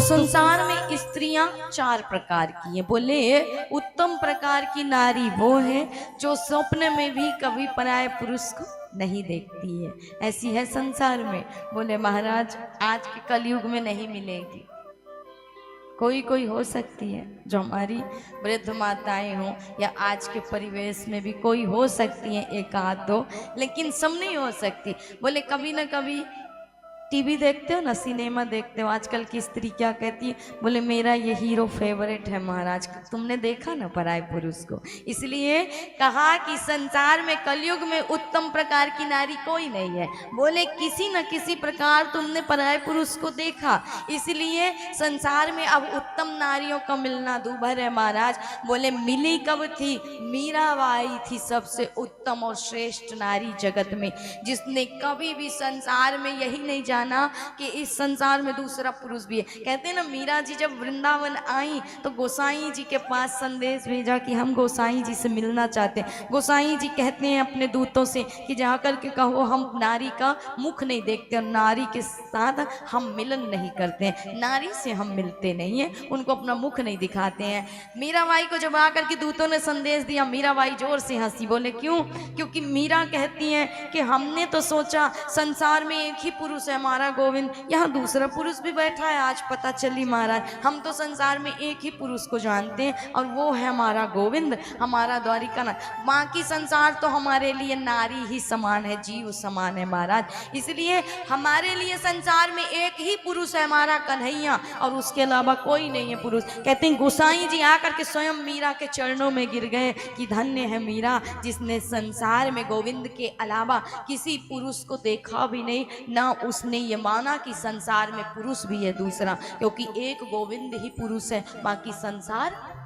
तो संसार में स्त्रियां चार प्रकार की हैं। बोले उत्तम प्रकार की नारी वो है जो स्वप्न में भी कभी पराये पुरुष को नहीं देखती है, ऐसी है संसार में। बोले महाराज आज के कलयुग में नहीं मिलेगी, कोई कोई हो सकती है जो हमारी वृद्ध माताएं हों या आज के परिवेश में भी कोई हो सकती हैं एक आध दो, लेकिन सब नहीं हो सकती। बोले कभी ना कभी टीवी देखते हो ना, सिनेमा देखते हो, आजकल की स्त्री क्या कहती है, बोले मेरा ये हीरो फेवरेट है महाराज। तुमने देखा ना पराये पुरुष को, इसलिए कहा कि संसार में कलयुग में उत्तम प्रकार की नारी कोई नहीं है। बोले किसी न किसी प्रकार तुमने पराये पुरुष को देखा, इसलिए संसार में अब उत्तम नारियों का मिलना दूभर है महाराज। बोले मिली कब थी, मीराबाई थी सबसे उत्तम और श्रेष्ठ नारी जगत में, जिसने कभी भी संसार में यही नहीं जाना कि इस संसार में दूसरा पुरुष भी है। कहते हैं ना मीरा जी जब वृंदावन आई तो गोसाई जी के पास संदेश भेजा कि हम गोसाई जी से मिलना चाहते हैं। गोसाई जी कहते हैं अपने दूतों से कि जाकर के कहो हम नारी का मुख नहीं देखते और नारी के साथ हम मिलन नहीं करते हैं, नारी से हम मिलते नहीं हैं, उनको अपना मुख नहीं दिखाते हैं। मीराबाई को जब आकर के दूतों ने संदेश दिया, मीराबाई जोर से हंसी। बोले क्यों? क्योंकि मीरा कहती हैं कि हमने तो सोचा संसार में एक ही पुरुष है हमारा गोविंद, यहाँ दूसरा पुरुष भी बैठा है, आज पता चली महाराज हम तो संसार में एक ही पुरुष को जानते हैं और वो है हमारा गोविंद, हमारा द्वारिकानाथ। बाकी संसार तो हमारे लिए नारी ही समान है, जीव समान है महाराज। इसलिए हमारे लिए संसार में एक ही पुरुष है हमारा कन्हैया, और उसके अलावा कोई नहीं है पुरुष। कहते हैं गोसाई जी आकर के स्वयं मीरा के चरणों में गिर गए कि धन्य है मीरा जिसने संसार में गोविंद के अलावा किसी पुरुष को देखा भी नहीं, ना उसने ये माना कि संसार में पुरुष भी है दूसरा, क्योंकि एक गोविंद ही पुरुष है, बाकी संसार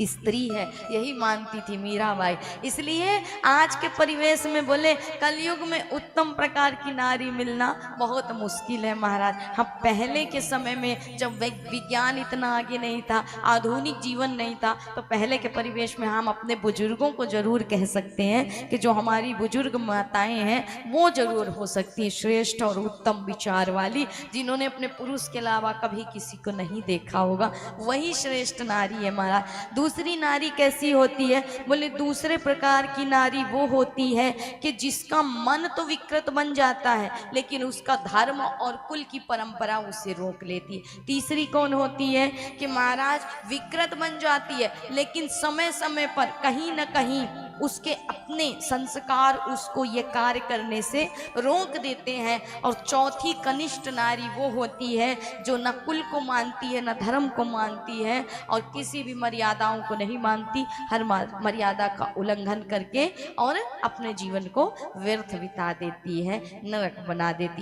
स्त्री है, यही मानती थी मीराबाई। इसलिए आज के परिवेश में बोले कलयुग में उत्तम प्रकार की नारी मिलना बहुत मुश्किल है महाराज। हम पहले के समय में जब विज्ञान इतना आगे नहीं था, आधुनिक जीवन नहीं था, तो पहले के परिवेश में हम अपने बुजुर्गों को जरूर कह सकते हैं कि जो हमारी बुजुर्ग माताएं हैं वो जरूर हो सकती है श्रेष्ठ और उत्तम विचार वाली, जिन्होंने अपने पुरुष के अलावा कभी किसी को नहीं देखा होगा, वही श्रेष्ठ नारी है महाराज। दूसरी नारी कैसी होती है? बोले दूसरे प्रकार की नारी वो होती है कि जिसका मन तो विकृत बन जाता है लेकिन उसका धर्म और कुल की परंपरा उसे रोक लेती है। तीसरी कौन होती है कि महाराज विकृत बन जाती है लेकिन समय समय पर कहीं ना कहीं उसके अपने संस्कार उसको ये कार्य करने से रोक देते हैं। और चौथी कनिष्ठ नारी वो होती है जो न कुल को मानती है न धर्म को मानती है और किसी भी मर्यादाओं को नहीं मानती, हर मर्यादा का उल्लंघन करके और अपने जीवन को व्यर्थ बिता देती है, नरक बना देती।